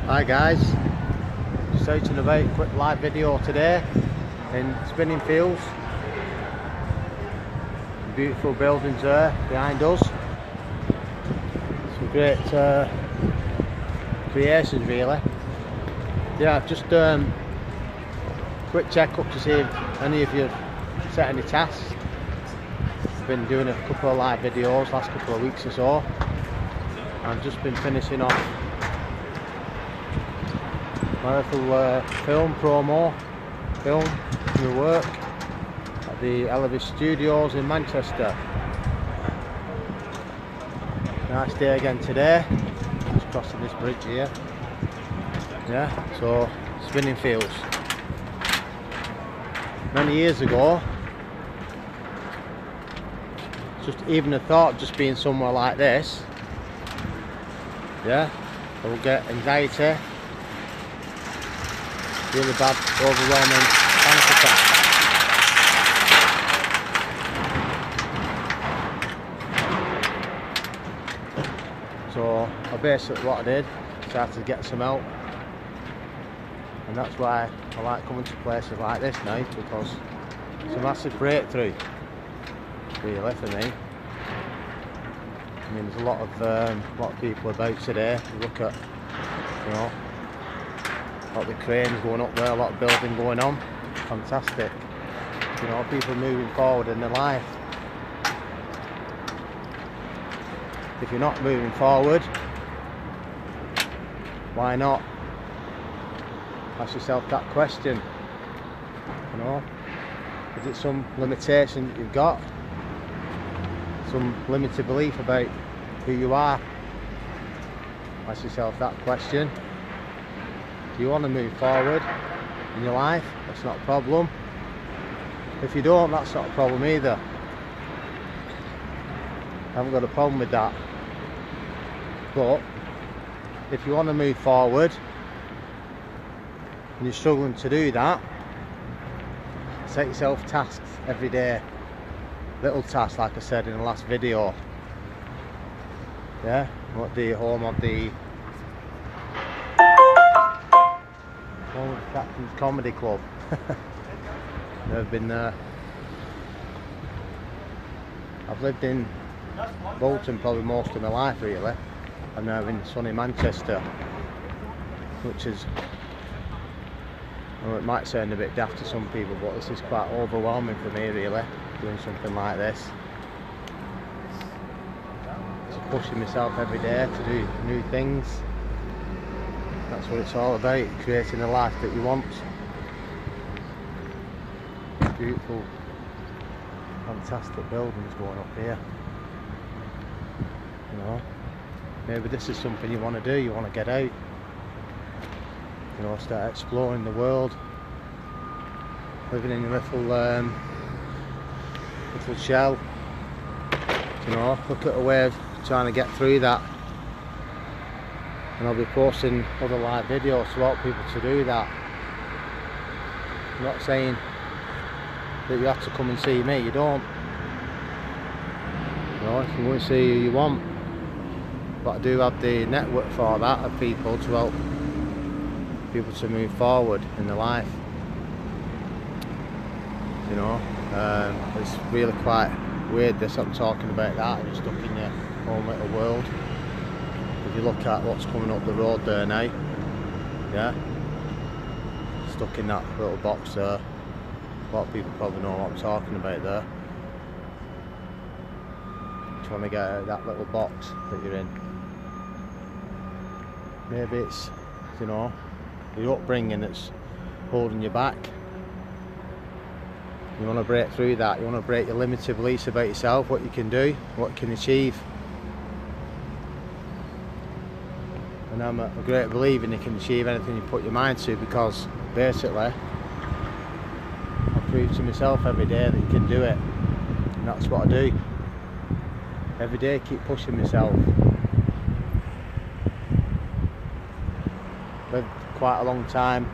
Hi guys, just out and about, quick live video today in Spinning Fields. Beautiful buildings there behind us. Some great creations really. Yeah, just quick check up to see if any of you set any tasks. Been doing a couple of live videos last couple of weeks or so. I've just been finishing off my little film promo film for my work at the Elvis Studios in Manchester. Nice day again today, just crossing this bridge here. Yeah, so Spinning Fields. Many years ago, just even the thought of just being somewhere like this, yeah, I will get anxiety, really bad, overwhelming panic attack. So basically what I did, started to get some help, and that's why I like coming to places like this now, because it's a massive breakthrough really for me. I mean, there's a lot of people about today. You look at, you know, a lot of the cranes going up there, a lot of building going on. Fantastic. You know, people moving forward in their life. If you're not moving forward, why not? Ask yourself that question. You know, is it some limitation that you've got? Some limited belief about who you are? Ask yourself that question. Do you want to move forward in your life? That's not a problem. If you don't, that's not a problem either. I haven't got a problem with that. But if you want to move forward and you're struggling to do that, set yourself tasks every day. Little tasks, like I said in the last video. Yeah, what the home of the Captain's Comedy Club. I've been there. I've lived in Bolton probably most of my life really. I'm now in sunny Manchester, which is, well, it might sound a bit daft to some people, but this is quite overwhelming for me really, doing something like this. Just pushing myself every day to do new things. That's what it's all about, creating the life that you want. Beautiful, fantastic buildings going up here. You know, maybe this is something you want to do, you want to get out. You know, start exploring the world. Living in a little shell. You know, look at a way of trying to get through that. And I'll be posting other live videos to help people to do that. I'm not saying that you have to come and see me, you don't. You know, you can go and see who you want. But I do have the network for that, of people to help people to move forward in their life. You know, it's really quite weird this, I'm talking about that, and you're stuck in your own little world. If you look at what's coming up the road there now, yeah, stuck in that little box there. A lot of people probably know what I'm talking about there. Trying to get out of that little box that you're in. Maybe it's, you know, your upbringing that's holding you back. You want to break through that. You want to break your limited beliefs about yourself, what you can do, what you can achieve. And I'm a great believer in you can achieve anything you put your mind to, because basically I prove to myself every day that you can do it. And that's what I do. Every day I keep pushing myself. Lived quite a long time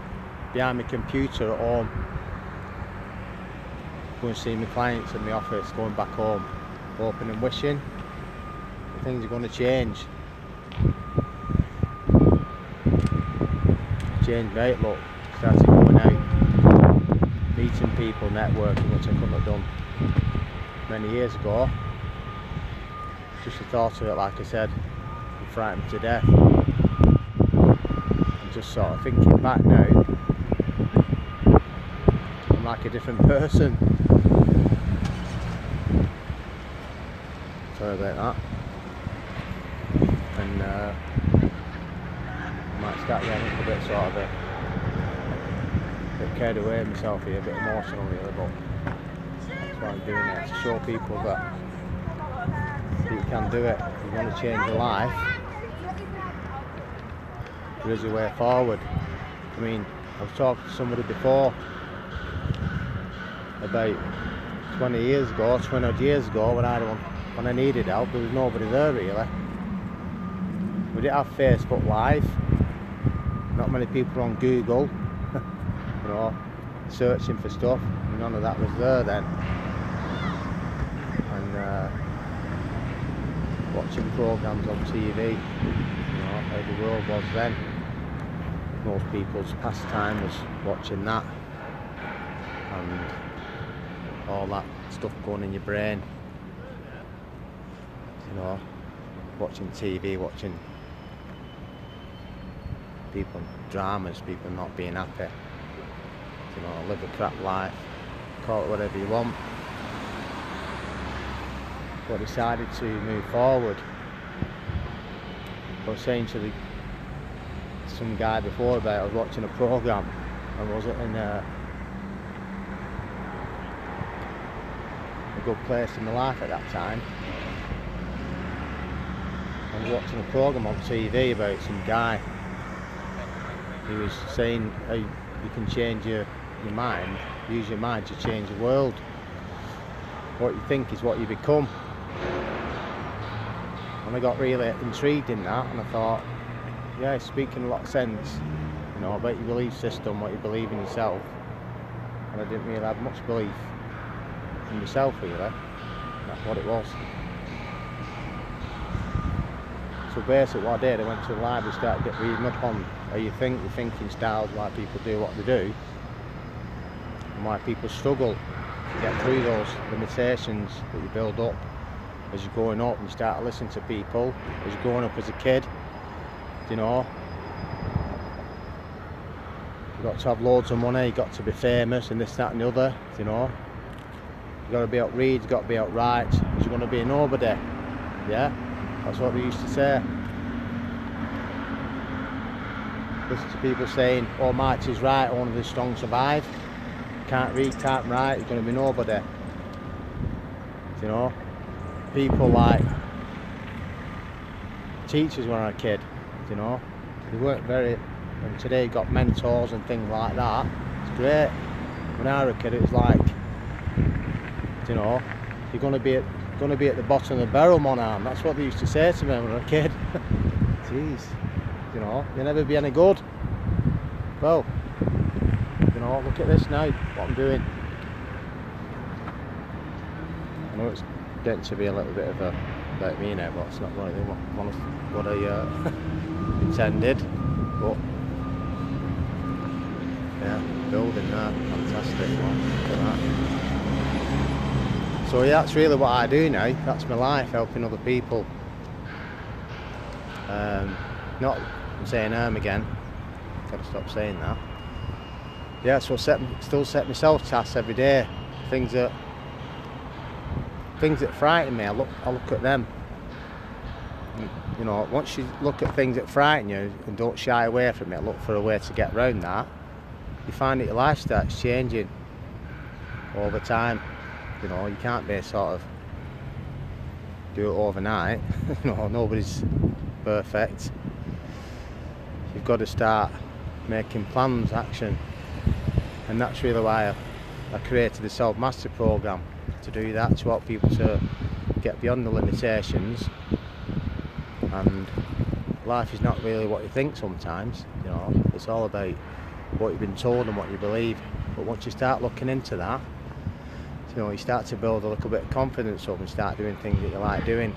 behind my computer at home, going to see my clients in my office, going back home, hoping and wishing that things are going to change. changed my outlook. Started going out, meeting people, networking, which I couldn't have done many years ago. Just the thought of it, like I said, it frightened me to death. I'm just sort of thinking back now, I'm like a different person. Sorry about that. And I might start getting a bit sort of a bit carried away with myself here, a bit emotional really, but that's why I'm doing it, to show people that you can do it. If you want to change your life, there is a way forward. I mean, I was talking to somebody before about 20 years ago, 20 odd years ago, when I needed help. There was nobody there really. We didn't have Facebook Live, not many people on Google, you know, searching for stuff. None of that was there then. And watching programs on TV, you know, how the world was then. Most people's pastime was watching that, and all that stuff going in your brain, you know, watching TV, watching people, dramas, people not being happy, you know, live a crap life, call it whatever you want. But decided to move forward. I was saying to some guy before about, I was watching a program, and wasn't in a good place in my life at that time. I was watching a program on TV about some guy. He was saying how you can change your mind, use your mind to change the world. What you think is what you become. And I got really intrigued in that, and I thought, yeah, it's speaking a lot of sense, you know, about your belief system, what you believe in yourself. And I didn't really have much belief in myself really. That's what it was. So basically what I did, I went to the library, started reading up on how you think, your thinking styles, why people do what they do, and why people struggle to get through those limitations that you build up as you're growing up, and you start to listen to people as you're growing up as a kid. You know, you've got to have loads of money, you've got to be famous and this, that and the other, you know. You've got to be able to read, you've got to be able to write, because you're going to be a nobody. Yeah, that's what they used to say. Listen to people saying, oh, might is right, only the strong survive. Can't read, can't write, you're going to be nobody. You know, people like teachers when I was a kid, you know, they weren't very, and today you've got mentors and things like that. It's great. When I was a kid, it was like, you know, you're going to be at the bottom of the barrel, mon arm. That's what they used to say to me when I was a kid. Jeez, you know, you'll never be any good. Well, you know, look at this now, what I'm doing. I know it's getting to be a little bit of a about me now, but it's not really what I intended. But yeah, building that, fantastic one. Look at that. So yeah, that's really what I do now. That's my life, helping other people. Not saying again. Gotta stop saying that. Yeah, so still set myself tasks every day. Things that frighten me, I look at them. And, you know, once you look at things that frighten you and don't shy away from it, look for a way to get around that, you find that your life starts changing over time. You know, you can't be sort of do it overnight. You know, nobody's perfect. You've got to start making plans, action, and that's really why I created the Self-Mastery Program, to do that, to help people to get beyond the limitations. And life is not really what you think sometimes, you know, it's all about what you've been told and what you believe. But once you start looking into that, you know, you start to build a little bit of confidence up and start doing things that you like doing.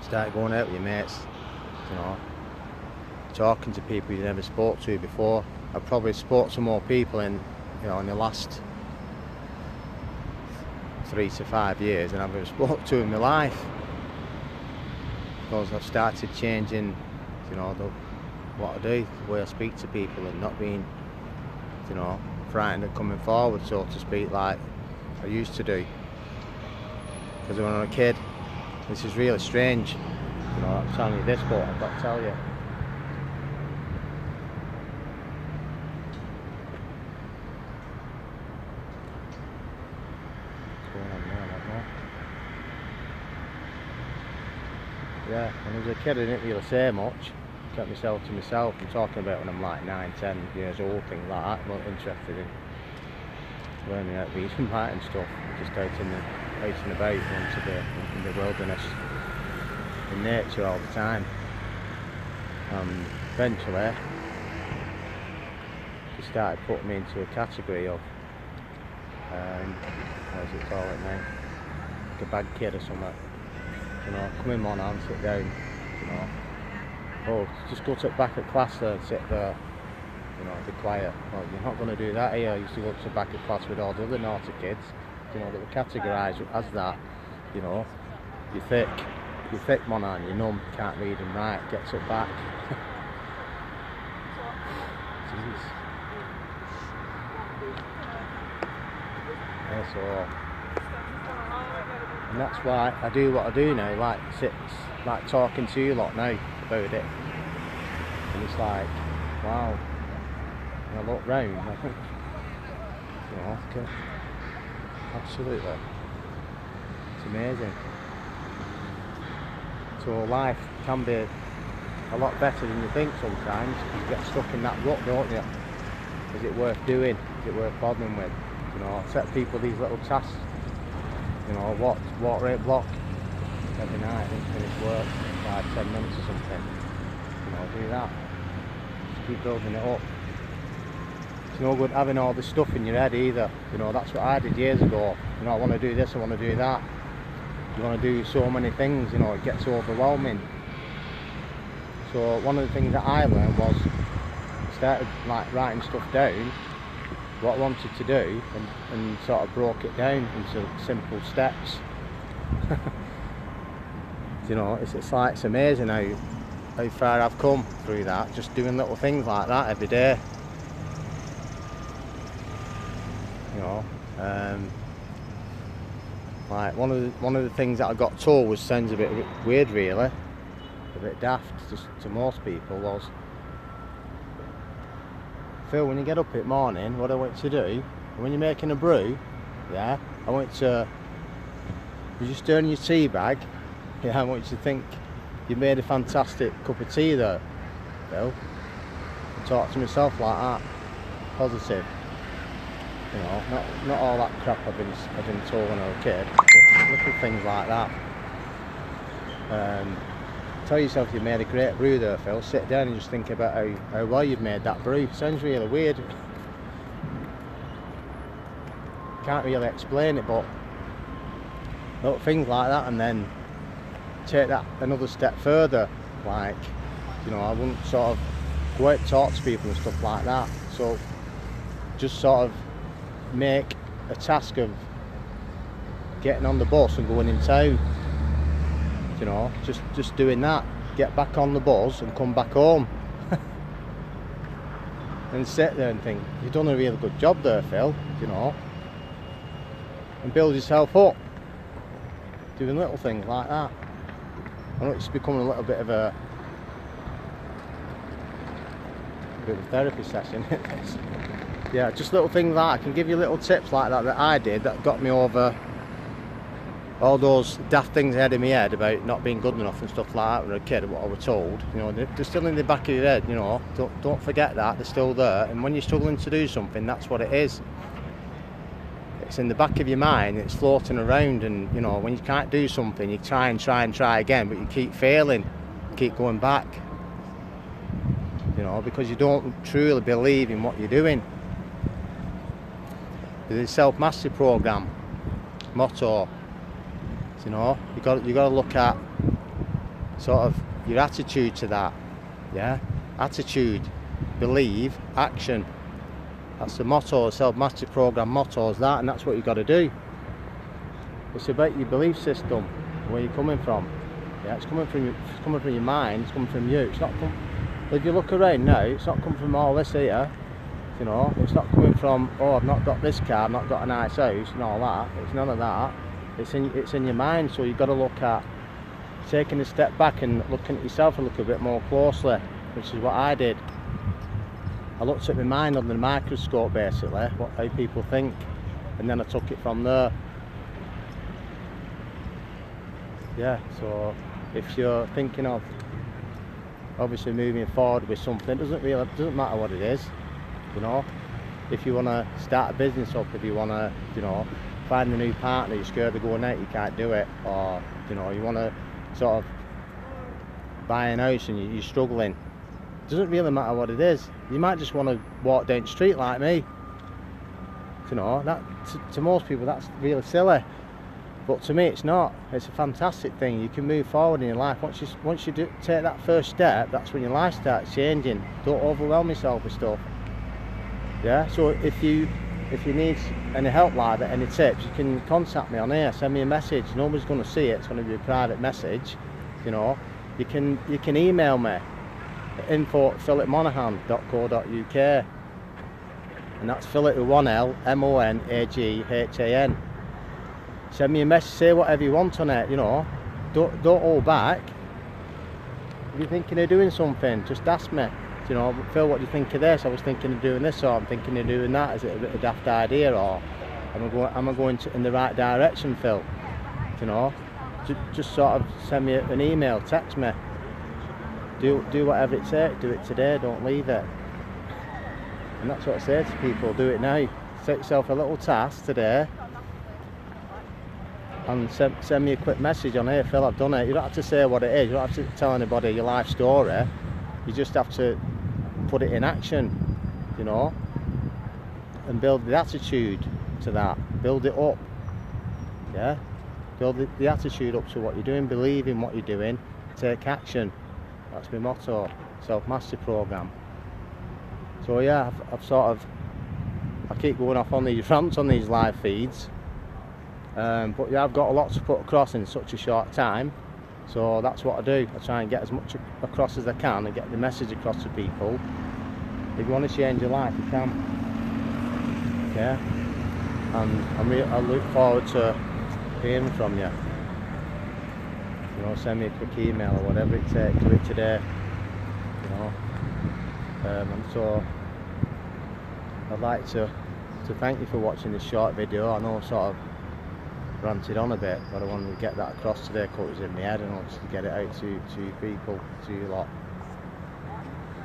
Start going out with your mates, you know, talking to people you never spoke to before. I've probably spoke to more people in the last 3 to 5 years than I've ever spoke to in my life, because I've started changing, what I do, the way I speak to people, and not being, frightened of coming forward, so to speak, like I used to do. Because when I was a kid, this is really strange. I'm telling you this, but I've got to tell you. What's going on there, I don't know. Yeah, when I was a kid I didn't really say much. Kept myself to myself. I'm talking about when I'm like 9, 10 years old, things like that. I'm not interested in learning how to read and write and stuff. Just out and about, in the wilderness, in nature all the time. And eventually they started putting me into a category of what does it call it now? Like a bad kid or something. Come in one hand, sit down, oh, just go to the back of class there and sit there, be quiet. Well, you're not going to do that here. I used to go to the back of class with all the other naughty kids, that were categorised as that. You're thick one hand, you're numb, can't read and write, gets up back. Jeez. Yeah, so, and that's why I do what I do now, like talking to you lot now about it. And it's like, wow. And I look round, I think, okay. Absolutely. It's amazing. So life can be a lot better than you think sometimes. You get stuck in that rut, don't you? Is it worth doing? Is it worth bothering with? Set people these little tasks. Water 8 block every night and finish work 5-10 minutes or something. Do that. Just keep building it up. It's no good having all this stuff in your head either. That's what I did years ago. I want to do this, I want to do that. You want to do so many things, it gets overwhelming. So one of the things that I learned was, I started like writing stuff down, what I wanted to do, and sort of broke it down into simple steps. It's amazing how far I've come through that, just doing little things like that every day. Like one of the things that I got told, which sounds a bit weird really, a bit daft just to most people, was, Phil, when you get up in the morning, what I want you to do, when you're making a brew, I want you to, you're just stirring your tea bag, I want you to think you made a fantastic cup of tea there, Phil. And talk to myself like that, positive. Not all that crap I've been told when I was a kid, but little things like that. Tell yourself you made a great brew there, Phil. Sit down and just think about how well you've made that brew. Sounds really weird. Can't really explain it, but little things like that, and then take that another step further. Like, I wouldn't sort of go out and talk to people and stuff like that. So just sort of make a task of getting on the bus and going in town. Just doing that. Get back on the bus and come back home. And sit there and think, you've done a really good job there, Phil, and build yourself up. Doing little things like that. I know it's becoming a little bit of a therapy session. Yeah, just little things like that. I can give you little tips like that I did that got me over all those daft things I had in my head about not being good enough and stuff like that when I was a kid, what I was told. They're still in the back of your head, don't forget that, they're still there. And when you're struggling to do something, that's what it is. It's in the back of your mind, it's floating around, and when you can't do something, you try again, but you keep failing, keep going back. Because you don't truly believe in what you're doing. The self-mastery program motto, you got to look at sort of your attitude to that. attitude, believe, action. That's the motto, the self-mastery program motto is that, and that's what you've got to do. It's about your belief system, where you're coming from. Yeah, it's coming from your mind, it's coming from you. It's not if you look around now, it's not coming from all this here, you know. It's not coming from, oh, I've not got this car, I've not got a nice house and all that. It's none of that. It's in your mind, so you've got to look at taking a step back and looking at yourself a little bit more closely, which is what I did. I looked at my mind under the microscope, basically, how people think, and then I took it from there. Yeah, so if you're thinking of obviously moving forward with something, it doesn't matter what it is, you know. If you want to start a business up, if you want to, you know, find a new partner, you're scared of going out, you can't do it, or, you know, you want to sort of buy an house and you're struggling, it doesn't really matter what it is. You might just want to walk down the street like me, you know. That to most people that's really silly, but to me it's not. It's a fantastic thing. You can move forward in your life. Once you take that first step, that's when your life starts changing. Don't overwhelm yourself with stuff. Yeah, so if you need any help like that, any tips, you can contact me on here, send me a message. Nobody's going to see it, it's going to be a private message, you know. You can email me at info@philipmonaghan.co.uk, and that's Philip with one L, MONAGHAN. Send me a message, say whatever you want on it, you know. Don't hold back. If you're thinking of doing something, just ask me. You know, Phil, what do you think of this? I was thinking of doing this, or I'm thinking of doing that. Is it a bit of a daft idea, or am I going in the right direction, Phil? You know, just sort of send me an email, text me. Do whatever it takes. Do it today. Don't leave it. And that's what I say to people. Do it now. Set yourself a little task today, and send me a quick message on here. Phil, I've done it. You don't have to say what it is. You don't have to tell anybody your life story. You just have to put it in action, you know, and build the attitude to that. Build it up, yeah. Build the attitude up to what you're doing. Believe in what you're doing. Take action. That's my motto. Self-mastery program. So yeah, I keep going off on these rants on these live feeds, but yeah, I've got a lot to put across in such a short time. So that's what I do. I try and get as much across as I can and get the message across to people. If you want to change your life, you can. Yeah. And I look forward to hearing from you. You know, send me a quick email or whatever it takes. Do it today. You know. And so I'd like to thank you for watching this short video. I know I sort of ranted on a bit, but I wanted to get that across today because it was in my head, and I wanted to get it out to you people, to you lot.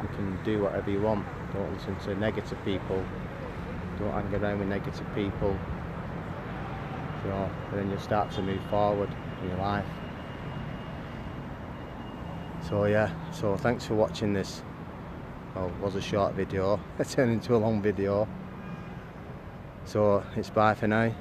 You can do whatever you want. Don't listen to negative people. Don't hang around with negative people. You know, and then you'll start to move forward in your life. So yeah, so thanks for watching this. Well, it was a short video. It turned into a long video. So it's bye for now.